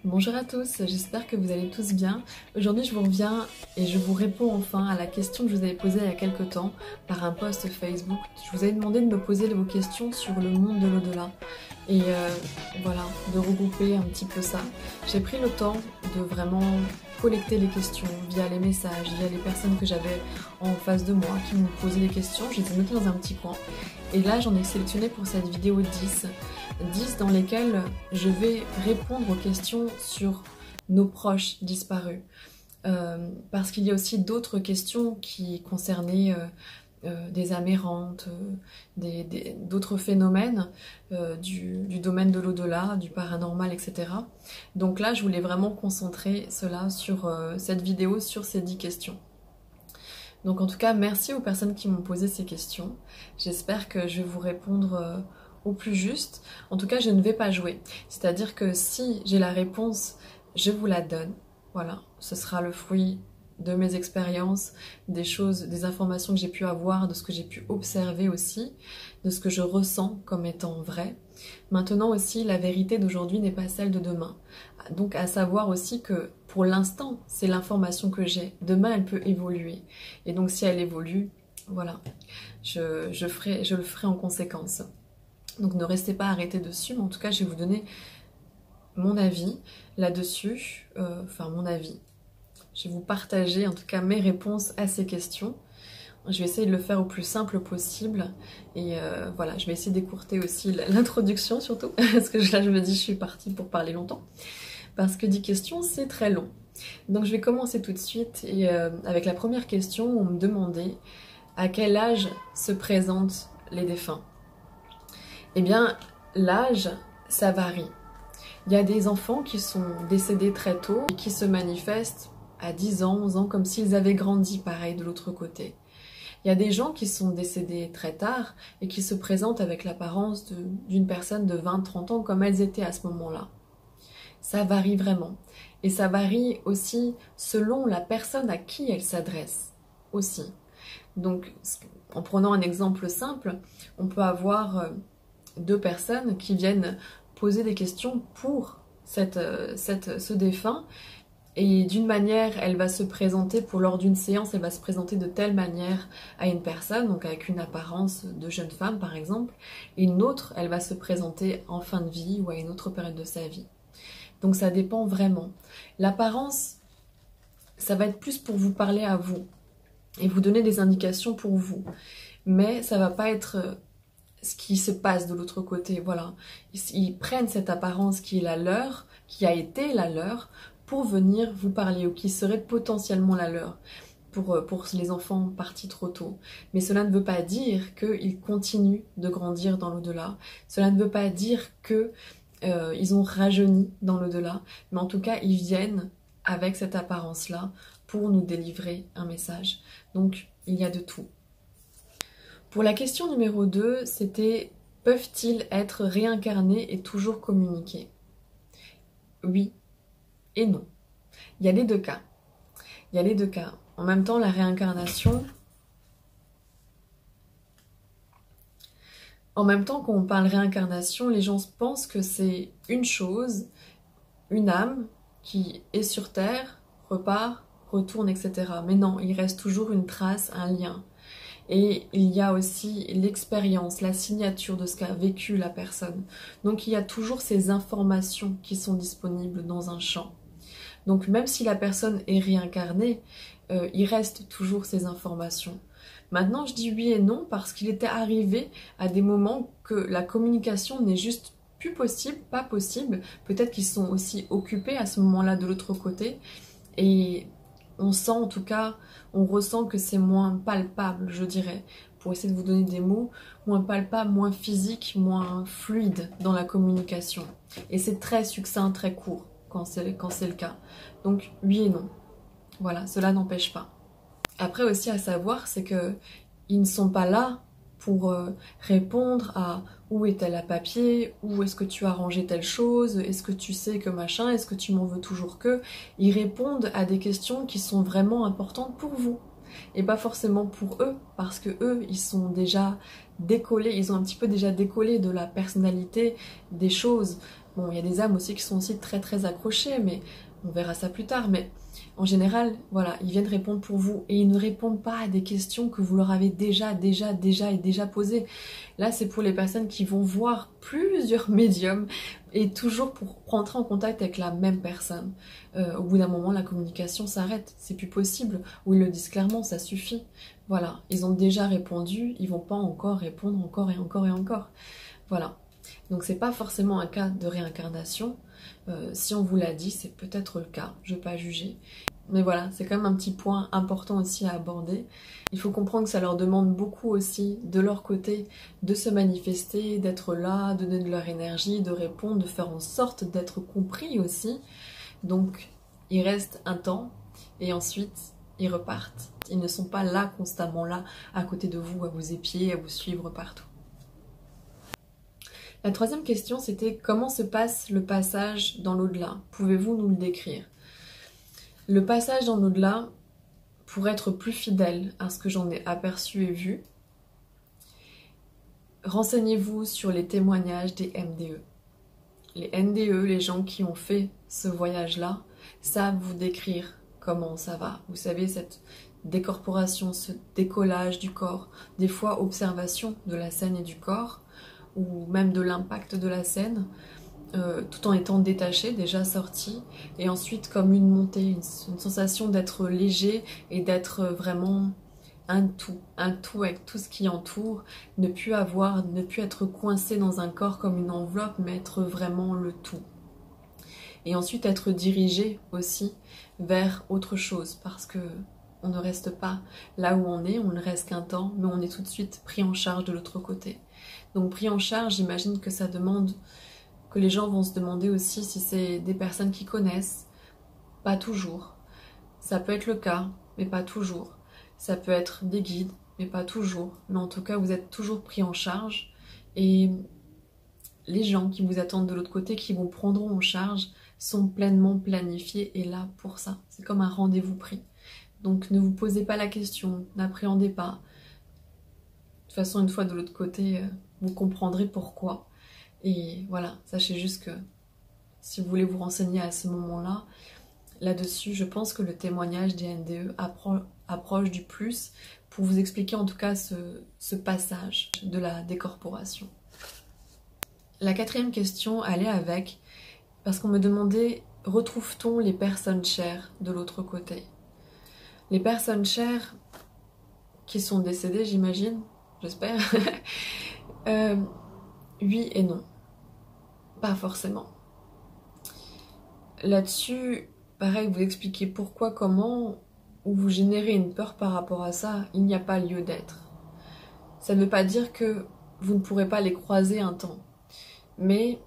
Bonjour à tous, j'espère que vous allez tous bien. Aujourd'hui je vous reviens et je vous réponds enfin à la question que je vous avais posée il y a quelques temps par un post Facebook. Je vous avais demandé de me poser vos questions sur le monde de l'au-delà et voilà, de regrouper un petit peu ça. J'ai pris le temps de vraiment collecter les questions via les messages, via les personnes que j'avais en face de moi qui me posaient des questions. Je les ai notées dans un petit coin et là j'en ai sélectionné pour cette vidéo 10 dans lesquelles je vais répondre aux questions sur nos proches disparus. Parce qu'il y a aussi d'autres questions qui concernaient des âmes errantes, d'autres phénomènes du domaine de l'au-delà, du paranormal, etc. Donc là, je voulais vraiment concentrer cela sur cette vidéo, sur ces 10 questions. Donc en tout cas, merci aux personnes qui m'ont posé ces questions. J'espère que je vais vous répondre au plus juste. En tout cas, je ne vais pas jouer. C'est-à-dire que si j'ai la réponse, je vous la donne. Voilà, ce sera le fruit de mes expériences, des choses, des informations que j'ai pu avoir, de ce que j'ai pu observer aussi, de ce que je ressens comme étant vrai. Maintenant aussi, la vérité d'aujourd'hui n'est pas celle de demain. Donc à savoir aussi que pour l'instant, c'est l'information que j'ai. Demain, elle peut évoluer. Et donc si elle évolue, voilà, je le ferai en conséquence. Donc ne restez pas arrêtés dessus, mais en tout cas, je vais vous donner mon avis là-dessus, enfin mon avis. Je vais vous partager en tout cas mes réponses à ces questions. Je vais essayer de le faire au plus simple possible et voilà, je vais essayer d'écourter aussi l'introduction surtout, parce que là je me dis je suis partie pour parler longtemps, parce que 10 questions c'est très long. Donc je vais commencer tout de suite et avec la première question, on me demandait à quel âge se présentent les défunts. Eh bien, l'âge, ça varie. Il y a des enfants qui sont décédés très tôt et qui se manifestent à 10 ans, 11 ans, comme s'ils avaient grandi, pareil, de l'autre côté. Il y a des gens qui sont décédés très tard et qui se présentent avec l'apparence d'une personne de 20-30 ans comme elles étaient à ce moment-là. Ça varie vraiment. Et ça varie aussi selon la personne à qui elle s'adresse aussi. Donc, en prenant un exemple simple, on peut avoir deux personnes qui viennent poser des questions pour ce défunt, et d'une manière elle va se présenter lors d'une séance, elle va se présenter de telle manière à une personne, donc avec une apparence de jeune femme par exemple, et une autre elle va se présenter en fin de vie ou à une autre période de sa vie. Donc ça dépend vraiment. L'apparence, ça va être plus pour vous parler à vous et vous donner des indications pour vous, mais ça va pas être ce qui se passe de l'autre côté, voilà. Ils prennent cette apparence qui est la leur, qui a été la leur, pour venir vous parler, ou qui serait potentiellement la leur, pour les enfants partis trop tôt. Mais cela ne veut pas dire qu'ils continuent de grandir dans l'au-delà, cela ne veut pas dire que ils ont rajeuni dans l'au-delà, mais en tout cas, ils viennent avec cette apparence-là pour nous délivrer un message. Donc, il y a de tout. Pour la question numéro 2, c'était « Peuvent-ils être réincarnés et toujours communiquer ?» Oui et non. Il y a les deux cas. Il y a les deux cas. En même temps, la réincarnation... En même temps, quand on parle réincarnation, les gens pensent que c'est une chose, une âme qui est sur Terre, repart, retourne, etc. Mais non, il reste toujours une trace, un lien. Et il y a aussi l'expérience, la signature de ce qu'a vécu la personne. Donc il y a toujours ces informations qui sont disponibles dans un champ. Donc même si la personne est réincarnée, il reste toujours ces informations. Maintenant je dis oui et non parce qu'il était arrivé à des moments que la communication n'est juste plus possible, pas possible. Peut-être qu'ils sont aussi occupés à ce moment-là de l'autre côté. Et on sent en tout cas, on ressent que c'est moins palpable, je dirais, pour essayer de vous donner des mots, moins palpable, moins physique, moins fluide dans la communication. Et c'est très succinct, très court quand c'est le cas. Donc oui et non. Voilà, cela n'empêche pas. Après aussi à savoir, c'est que ils ne sont pas là pour répondre à où est tel papier, où est-ce que tu as rangé telle chose, est-ce que tu sais que machin, est-ce que tu m'en veux toujours que. Ils répondent à des questions qui sont vraiment importantes pour vous et pas forcément pour eux, parce que eux ils sont déjà décollé, ils ont un petit peu déjà décollé de la personnalité, des choses. Bon, il y a des âmes aussi qui sont aussi très très accrochées, mais on verra ça plus tard. Mais en général, voilà, ils viennent répondre pour vous et ils ne répondent pas à des questions que vous leur avez déjà posées. Là, c'est pour les personnes qui vont voir plusieurs médiums et toujours pour rentrer en contact avec la même personne. Au bout d'un moment, la communication s'arrête, c'est plus possible. Ou ils le disent clairement, ça suffit. Voilà, ils ont déjà répondu, ils vont pas encore répondre encore et encore et encore. Voilà. Donc c'est pas forcément un cas de réincarnation. Si on vous l'a dit, c'est peut-être le cas, je ne vais pas juger. Mais voilà, c'est quand même un petit point important aussi à aborder. Il faut comprendre que ça leur demande beaucoup aussi, de leur côté, de se manifester, d'être là, de donner de leur énergie, de répondre, de faire en sorte d'être compris aussi. Donc, ils restent un temps et ensuite, ils repartent. Ils ne sont pas là, constamment là, à côté de vous, à vous épier, à vous suivre partout. La troisième question, c'était comment se passe le passage dans l'au-delà? Pouvez-vous nous le décrire? Le passage dans l'au-delà, pour être plus fidèle à ce que j'en ai aperçu et vu, renseignez-vous sur les témoignages des MDE. Les NDE, les gens qui ont fait ce voyage-là, savent vous décrire comment ça va. Vous savez, cette décorporation, ce décollage du corps, des fois observation de la scène et du corps, ou même de l'impact de la scène, tout en étant détaché, déjà sorti, et ensuite comme une montée, une sensation d'être léger et d'être vraiment un tout avec tout ce qui entoure, ne plus être coincé dans un corps comme une enveloppe, mais être vraiment le tout. Et ensuite être dirigé aussi vers autre chose, parce que on ne reste pas là où on ne reste qu'un temps, mais on est tout de suite pris en charge de l'autre côté. Donc pris en charge, j'imagine que ça demande, que les gens vont se demander aussi si c'est des personnes qui connaissent, pas toujours. Ça peut être le cas, mais pas toujours. Ça peut être des guides, mais pas toujours. Mais en tout cas, vous êtes toujours pris en charge et les gens qui vous attendent de l'autre côté, qui vous prendront en charge, sont pleinement planifiés et là pour ça. C'est comme un rendez-vous pris. Donc ne vous posez pas la question, n'appréhendez pas. De toute façon, une fois de l'autre côté, vous comprendrez pourquoi. Et voilà, sachez juste que si vous voulez vous renseigner à ce moment-là, là-dessus, je pense que le témoignage des NDE approche du plus pour vous expliquer en tout cas ce passage de la décorporation. La quatrième question allait avec, parce qu'on me demandait, retrouve-t-on les personnes chères de l'autre côté? Les personnes chères qui sont décédées, j'imagine, j'espère, oui et non. Pas forcément. Là-dessus, pareil, vous expliquez pourquoi, comment, ou vous générez une peur par rapport à ça, il n'y a pas lieu d'être. Ça ne veut pas dire que vous ne pourrez pas les croiser un temps. Mais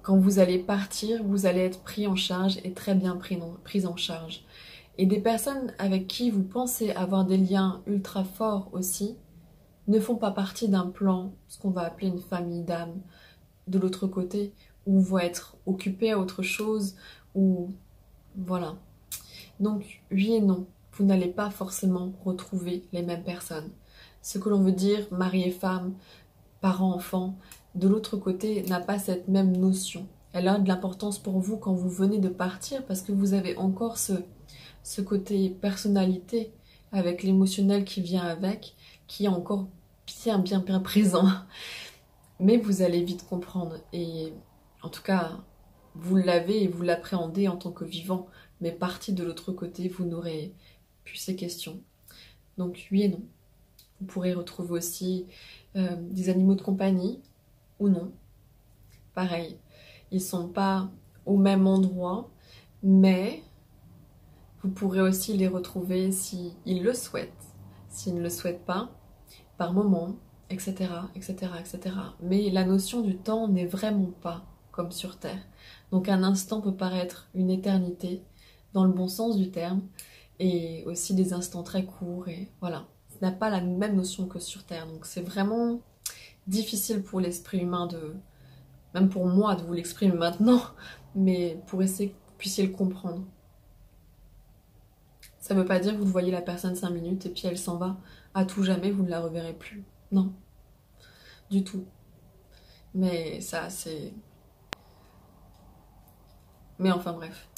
quand vous allez partir, vous allez être pris en charge et très bien pris en charge. Et des personnes avec qui vous pensez avoir des liens ultra forts aussi, ne font pas partie d'un plan, ce qu'on va appeler une famille d'âmes, de l'autre côté, où vont être occupés à autre chose, ou voilà. Donc, oui et non, vous n'allez pas forcément retrouver les mêmes personnes. Ce que l'on veut dire, mari et femme, parents, enfants, de l'autre côté, n'a pas cette même notion. Elle a de l'importance pour vous quand vous venez de partir, parce que vous avez encore ce côté personnalité, avec l'émotionnel qui vient avec, qui est encore bien présent. Mais vous allez vite comprendre. Et en tout cas, vous l'avez et vous l'appréhendez en tant que vivant. Mais parti de l'autre côté, vous n'aurez plus ces questions. Donc oui et non. Vous pourrez retrouver aussi des animaux de compagnie ou non. Pareil, ils ne sont pas au même endroit, mais vous pourrez aussi les retrouver s'ils le souhaitent. S'ils ne le souhaitent pas, par moment, etc., etc., etc. Mais la notion du temps n'est vraiment pas comme sur Terre. Donc un instant peut paraître une éternité, dans le bon sens du terme, et aussi des instants très courts, et voilà. Ça n'a pas la même notion que sur Terre, donc c'est vraiment difficile pour l'esprit humain même pour moi de vous l'exprimer maintenant, mais pour essayer que vous puissiez le comprendre. Ça ne veut pas dire que vous voyez la personne 5 minutes et puis elle s'en va. À tout jamais, vous ne la reverrez plus. Non. du tout. Mais ça, c'est... Mais enfin bref.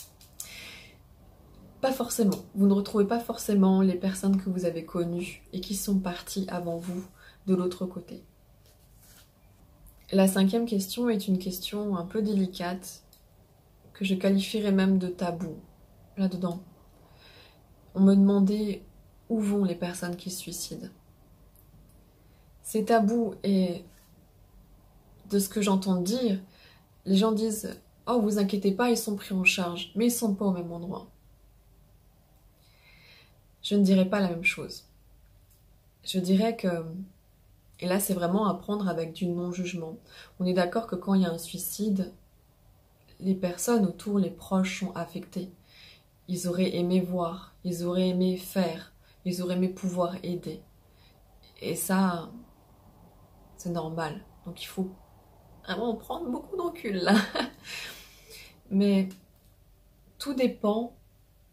Pas forcément. Vous ne retrouvez pas forcément les personnes que vous avez connues et qui sont parties avant vous de l'autre côté. La 5e question est une question un peu délicate, que je qualifierais même de tabou, là-dedans. On me demandait où vont les personnes qui se suicident. C'est tabou et de ce que j'entends dire, les gens disent « Oh, vous inquiétez pas, ils sont pris en charge, mais ils sont pas au même endroit. » Je ne dirais pas la même chose. Je dirais que, et là c'est vraiment à prendre avec du non-jugement, on est d'accord que quand il y a un suicide, les personnes autour, les proches sont affectés. Ils auraient aimé voir, ils auraient aimé faire, ils auraient aimé pouvoir aider. Et ça, c'est normal. Donc il faut vraiment prendre beaucoup d'encul là. Mais tout dépend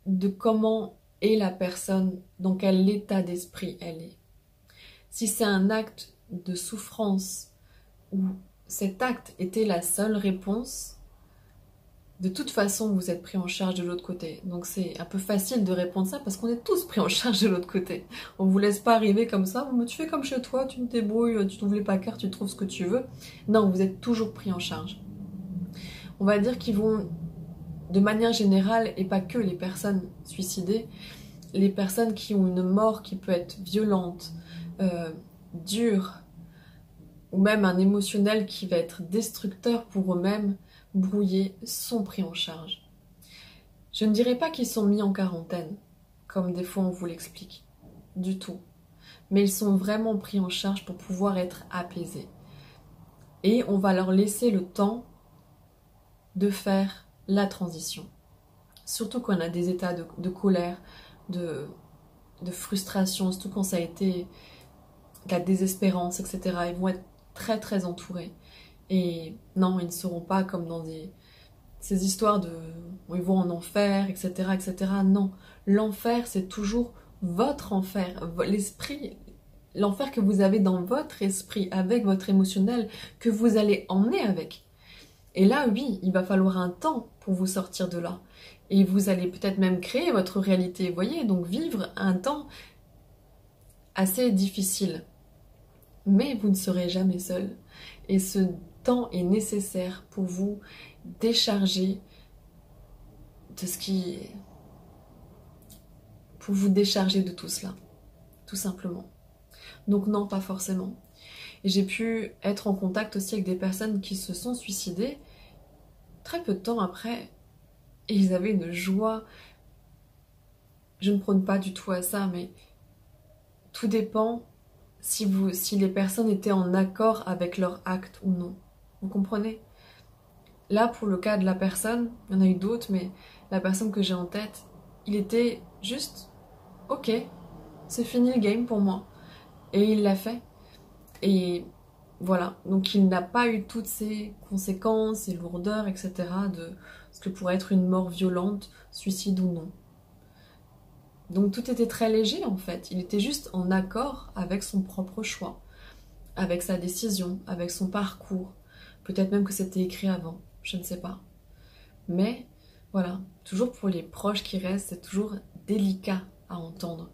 de comment est la personne, dans quel état d'esprit elle est. Si c'est un acte de souffrance où cet acte était la seule réponse, de toute façon vous êtes pris en charge de l'autre côté. Donc c'est un peu facile de répondre ça parce qu'on est tous pris en charge de l'autre côté. On vous laisse pas arriver comme ça, mais tu fais comme chez toi, tu te débrouilles, tu trouves les placards, tu trouves ce que tu veux. Non, vous êtes toujours pris en charge. On va dire qu'ils vont, de manière générale, et pas que les personnes suicidées, les personnes qui ont une mort qui peut être violente, dure, ou même un émotionnel qui va être destructeur pour eux-mêmes, brouillés, sont pris en charge. Je ne dirais pas qu'ils sont mis en quarantaine, comme des fois on vous l'explique, du tout. Mais ils sont vraiment pris en charge pour pouvoir être apaisés. Et on va leur laisser le temps de faire la transition. Surtout quand on a des états de colère, de frustration, surtout quand ça a été de la désespérance, etc. Ils vont être très très entourés. Et non, ils ne seront pas comme dans ces histoires où ils vont en enfer, etc., etc. Non, l'enfer, c'est toujours votre enfer, l'esprit, l'enfer que vous avez dans votre esprit, avec votre émotionnel, que vous allez emmener avec. Et là, oui, il va falloir un temps pour vous sortir de là. Et vous allez peut-être même créer votre réalité, vous voyez, donc vivre un temps assez difficile. Mais vous ne serez jamais seul. Et ce temps est nécessaire pour vous décharger de ce qui... pour vous décharger de tout cela, tout simplement. Donc non, pas forcément. Et j'ai pu être en contact aussi avec des personnes qui se sont suicidées très peu de temps après, et ils avaient une joie. Je ne prône pas du tout à ça, mais tout dépend si les personnes étaient en accord avec leur acte ou non. Vous comprenez? Là, pour le cas de la personne, il y en a eu d'autres, mais la personne que j'ai en tête, il était juste « Ok, c'est fini le game pour moi ». Et il l'a fait. Et voilà, donc il n'a pas eu toutes ces conséquences, ces lourdeurs, etc. de ce que pourrait être une mort violente, suicide ou non. Donc tout était très léger en fait, il était juste en accord avec son propre choix, avec sa décision, avec son parcours. Peut-être même que c'était écrit avant, je ne sais pas. Mais voilà, toujours pour les proches qui restent, c'est toujours délicat à entendre.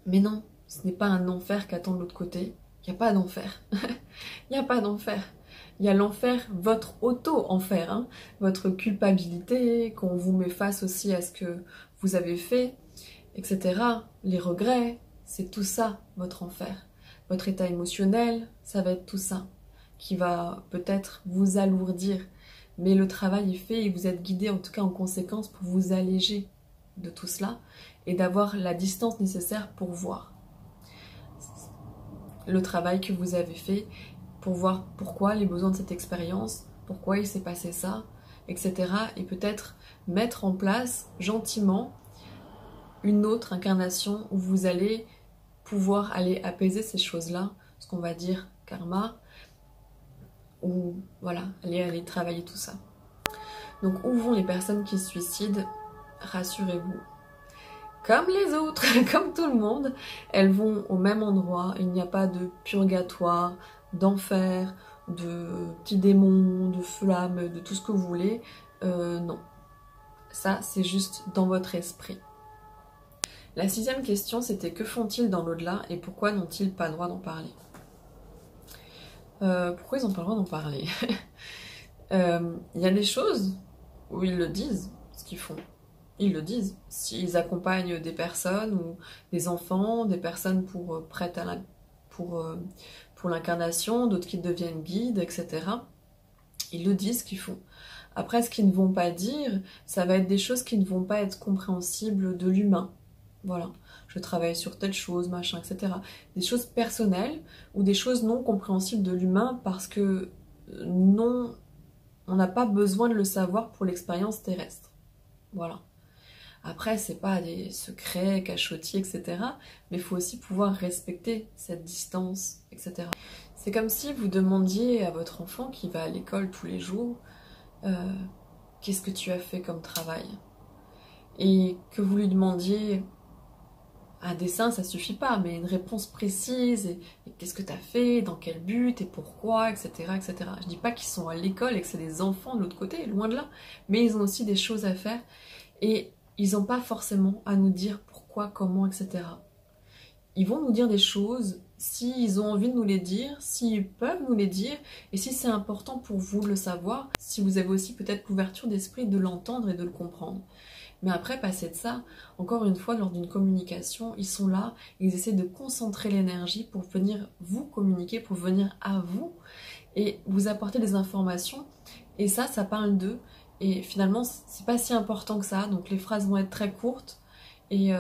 Mais non, ce n'est pas un enfer qu'attend de l'autre côté. Il n'y a pas d'enfer. Il n'y a pas d'enfer. Il y a l'enfer, votre auto-enfer, hein, votre culpabilité, qu'on vous met face aussi à ce que vous avez fait, etc. Les regrets, c'est tout ça, votre enfer. Votre état émotionnel, ça va être tout ça, qui va peut-être vous alourdir. Mais le travail est fait et vous êtes guidé, en tout cas en conséquence, pour vous alléger de tout cela et d'avoir la distance nécessaire pour voir le travail que vous avez fait, pour voir pourquoi les besoins de cette expérience, pourquoi il s'est passé ça, etc. Et peut-être mettre en place gentiment une autre incarnation où vous allez pouvoir aller apaiser ces choses-là, ce qu'on va dire karma, ou voilà, aller travailler tout ça. Donc où vont les personnes qui se suicident? Rassurez-vous, comme les autres, comme tout le monde, elles vont au même endroit. Il n'y a pas de purgatoire, d'enfer, de petits démons, de flammes, de tout ce que vous voulez. Non. Ça, c'est juste dans votre esprit. La 6e question, c'était que font-ils dans l'au-delà et pourquoi n'ont-ils pas le droit d'en parler? Pourquoi ils n'ont pas le droit d'en parler? Il y a des choses où ils le disent, ce qu'ils font. Ils le disent. S'ils accompagnent des personnes ou des enfants, des personnes prêtes à pour l'incarnation, d'autres qui deviennent guides, etc. Ils le disent ce qu'ils font. Après, ce qu'ils ne vont pas dire, ça va être des choses qui ne vont pas être compréhensibles de l'humain. Voilà, je travaille sur telle chose, machin, etc. Des choses personnelles ou des choses non compréhensibles de l'humain parce que non, on n'a pas besoin de le savoir pour l'expérience terrestre. Voilà. Après, c'est pas des secrets cachotis, etc. Mais il faut aussi pouvoir respecter cette distance, etc. C'est comme si vous demandiez à votre enfant qui va à l'école tous les jours qu'est-ce que tu as fait comme travail? Et que vous lui demandiez un dessin, ça suffit pas, mais une réponse précise, et qu'est-ce que tu as fait, dans quel but, et pourquoi, etc. etc. Je dis pas qu'ils sont à l'école et que c'est des enfants de l'autre côté, loin de là, mais ils ont aussi des choses à faire, et ils n'ont pas forcément à nous dire pourquoi, comment, etc. Ils vont nous dire des choses s'ils ont envie de nous les dire, s'ils peuvent nous les dire, et si c'est important pour vous de le savoir, si vous avez aussi peut-être l'ouverture d'esprit de l'entendre et de le comprendre. Mais après, passer de ça, encore une fois, lors d'une communication, ils sont là, ils essaient de concentrer l'énergie pour venir vous communiquer, pour venir à vous, et vous apporter des informations, et ça parle d'eux, et finalement, c'est pas si important que ça, donc les phrases vont être très courtes, et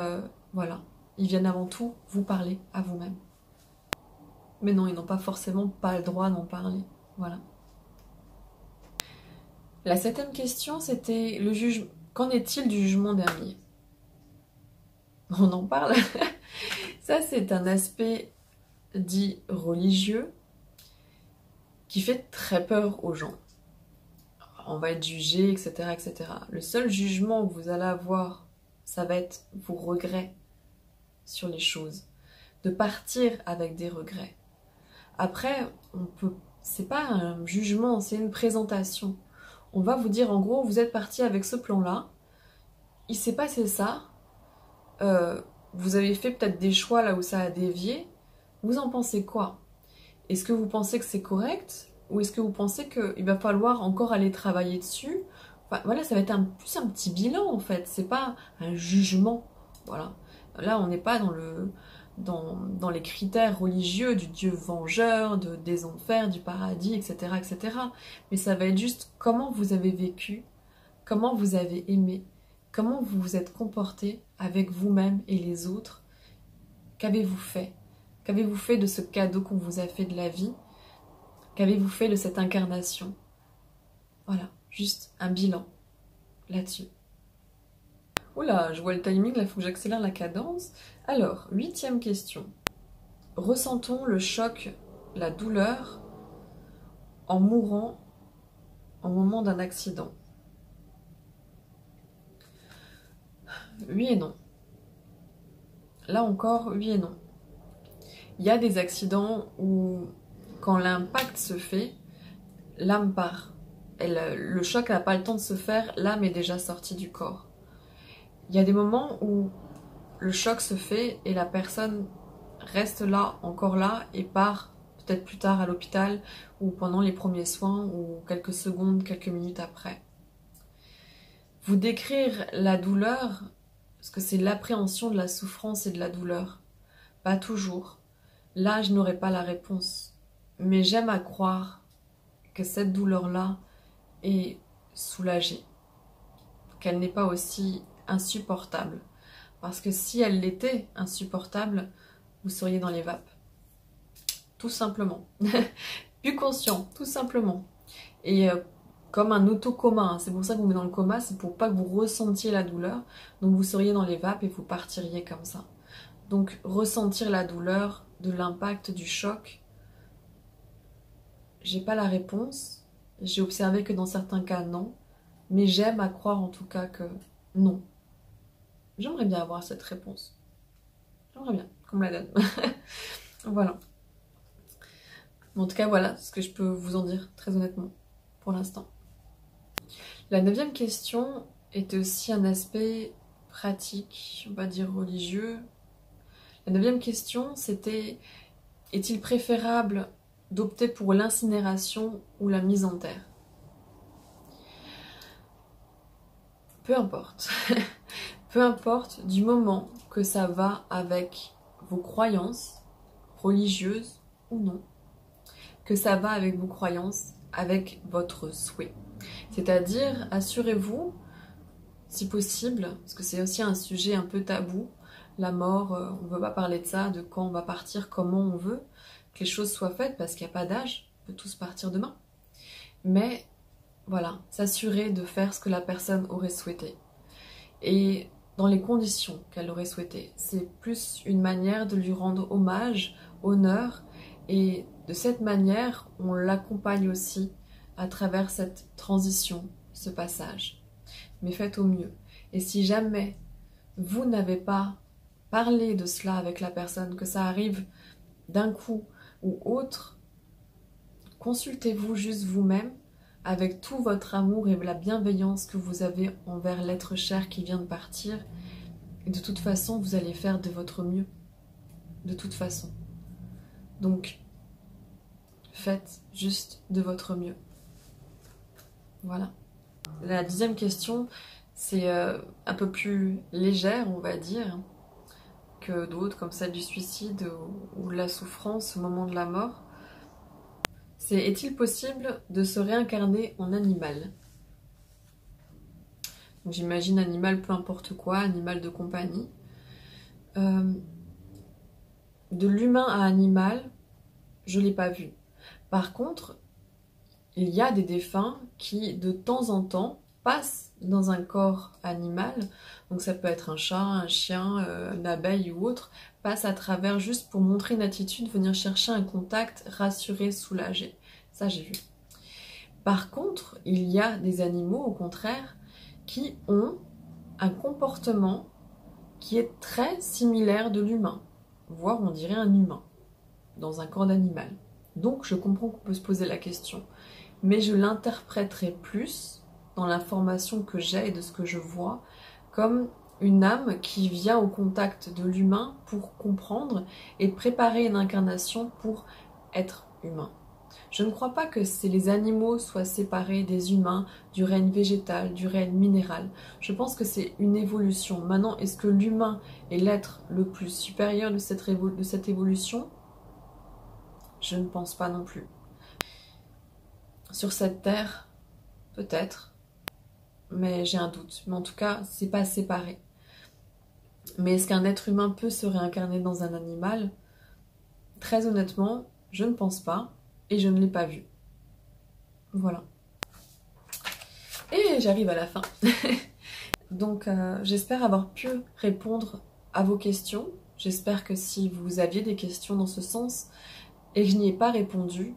voilà. Ils viennent avant tout vous parler à vous-même. Mais non, ils n'ont pas forcément pas le droit d'en parler. Voilà. La 7e question, c'était le jugement. Qu'en est-il du jugement dernier? On en parle. Ça, c'est un aspect dit religieux qui fait très peur aux gens. On va être jugé, etc., etc. Le seul jugement que vous allez avoir, ça va être vos regrets sur les choses, de partir avec des regrets. Après, c'est pas un jugement, c'est une présentation. On va vous dire en gros, vous êtes parti avec ce plan-là, il s'est passé ça, vous avez fait peut-être des choix là où ça a dévié, vous en pensez quoi? Est-ce que vous pensez que c'est correct? Ou est-ce que vous pensez qu'il va falloir encore aller travailler dessus? Enfin, voilà, ça va être plus un petit bilan en fait, c'est pas un jugement. Voilà. Là, on n'est pas dans les critères religieux du Dieu vengeur, des enfers, du paradis, etc., etc. Mais ça va être juste comment vous avez vécu, comment vous avez aimé, comment vous vous êtes comporté avec vous-même et les autres. Qu'avez-vous fait? Qu'avez-vous fait de ce cadeau qu'on vous a fait de la vie? Qu'avez-vous fait de cette incarnation? Voilà, juste un bilan là-dessus. Oula, je vois le timing, là il faut que j'accélère la cadence. Alors, 8e question. Ressentons le choc, la douleur en mourant au moment d'un accident? Oui et non. Là encore, oui et non. Il y a des accidents où, quand l'impact se fait, l'âme part. Le choc n'a pas le temps de se faire, l'âme est déjà sortie du corps. Il y a des moments où le choc se fait et la personne reste là, encore là, et part peut-être plus tard à l'hôpital ou pendant les premiers soins ou quelques secondes, quelques minutes après. Vous décrire la douleur, parce que c'est l'appréhension de la souffrance et de la douleur. Pas toujours. Là, je n'aurai pas la réponse. Mais j'aime à croire que cette douleur-là est soulagée. Qu'elle n'est pas aussi insupportable. Parce que si elle l'était insupportable, vous seriez dans les vapes. Tout simplement. Plus conscient, tout simplement. Et comme un auto-coma, hein. C'est pour ça que vous mettez dans le coma, c'est pour pas que vous ressentiez la douleur. Donc vous seriez dans les vapes et vous partiriez comme ça. Donc ressentir la douleur de l'impact du choc, j'ai pas la réponse. J'ai observé que dans certains cas, non. Mais j'aime à croire en tout cas que non. J'aimerais bien avoir cette réponse. J'aimerais bien qu'on me la donne. Voilà. Mais en tout cas, voilà ce que je peux vous en dire, très honnêtement, pour l'instant. La 9e question est aussi un aspect pratique, on va dire religieux. La 9e question, c'était: est-il préférable d'opter pour l'incinération ou la mise en terre? Peu importe. Peu importe, du moment que ça va avec vos croyances, religieuses ou non, que ça va avec vos croyances, avec votre souhait. C'est-à-dire, assurez-vous, si possible, parce que c'est aussi un sujet un peu tabou, la mort, on ne veut pas parler de ça, de quand on va partir, comment on veut, que les choses soient faites, parce qu'il n'y a pas d'âge, on peut tous partir demain. Mais voilà, s'assurer de faire ce que la personne aurait souhaité. Et dans les conditions qu'elle aurait souhaité. C'est plus une manière de lui rendre hommage, honneur, et de cette manière, on l'accompagne aussi à travers cette transition, ce passage. Mais faites au mieux. Et si jamais vous n'avez pas parlé de cela avec la personne, que ça arrive d'un coup ou autre, consultez-vous juste vous-même avec tout votre amour et la bienveillance que vous avez envers l'être cher qui vient de partir. Et de toute façon, vous allez faire de votre mieux. De toute façon. Donc, faites juste de votre mieux. Voilà. La 10e question, c'est un peu plus légère, on va dire, que d'autres, comme celle du suicide ou la souffrance au moment de la mort. C'est: est-il possible de se réincarner en animal? J'imagine animal peu importe quoi, animal de compagnie. De l'humain à animal, je ne l'ai pas vu. Par contre, il y a des défunts qui, de temps en temps, passent dans un corps animal. Donc ça peut être un chat, un chien, une abeille ou autre, passent à travers juste pour montrer une attitude, venir chercher un contact, rassurer, soulager. Ça, j'ai vu. Par contre, il y a des animaux, au contraire, qui ont un comportement qui est très similaire de l'humain, voire on dirait un humain, dans un corps d'animal. Donc je comprends qu'on peut se poser la question, mais je l'interpréterai plus, dans l'information que j'ai et de ce que je vois, comme une âme qui vient au contact de l'humain pour comprendre et préparer une incarnation pour être humain. Je ne crois pas que les animaux soient séparés des humains, du règne végétal, du règne minéral. Je pense que c'est une évolution. Maintenant, est-ce que l'humain est l'être le plus supérieur de cette évolution? Je ne pense pas non plus. Sur cette terre, peut-être, mais j'ai un doute. Mais en tout cas, c'est pas séparé. Mais est-ce qu'un être humain peut se réincarner dans un animal? Très honnêtement, je ne pense pas. Et je ne l'ai pas vu. Voilà. Et j'arrive à la fin. Donc j'espère avoir pu répondre à vos questions. J'espère que si vous aviez des questions dans ce sens et que je n'y ai pas répondu,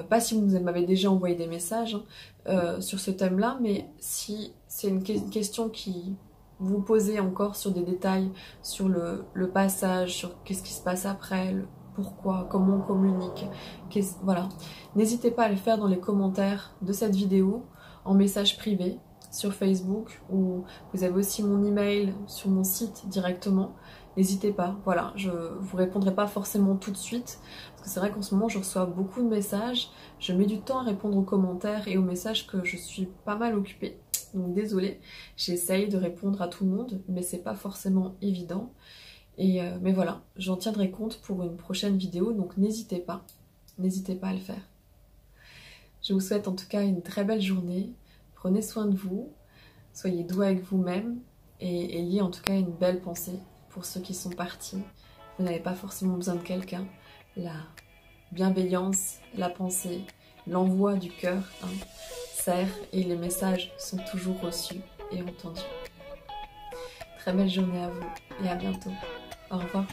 pas si vous m'avez déjà envoyé des messages sur ce thème-là, mais si c'est une question qui vous posez encore sur des détails, sur le passage, sur qu'est-ce qui se passe après, pourquoi, comment on communique, voilà. N'hésitez pas à le faire dans les commentaires de cette vidéo, en message privé, sur Facebook, ou vous avez aussi mon email sur mon site directement. N'hésitez pas, voilà, je vous répondrai pas forcément tout de suite, parce que c'est vrai qu'en ce moment je reçois beaucoup de messages, je mets du temps à répondre aux commentaires et aux messages que je suis pas mal occupée. Donc désolée, j'essaye de répondre à tout le monde, mais c'est pas forcément évident. Mais voilà, j'en tiendrai compte pour une prochaine vidéo, donc n'hésitez pas à le faire. Je vous souhaite en tout cas une très belle journée, prenez soin de vous, soyez doux avec vous-même et ayez en tout cas une belle pensée pour ceux qui sont partis. Vous n'avez pas forcément besoin de quelqu'un, la bienveillance, la pensée, l'envoi du cœur sert et les messages sont toujours reçus et entendus. Très belle journée à vous et à bientôt. Au revoir.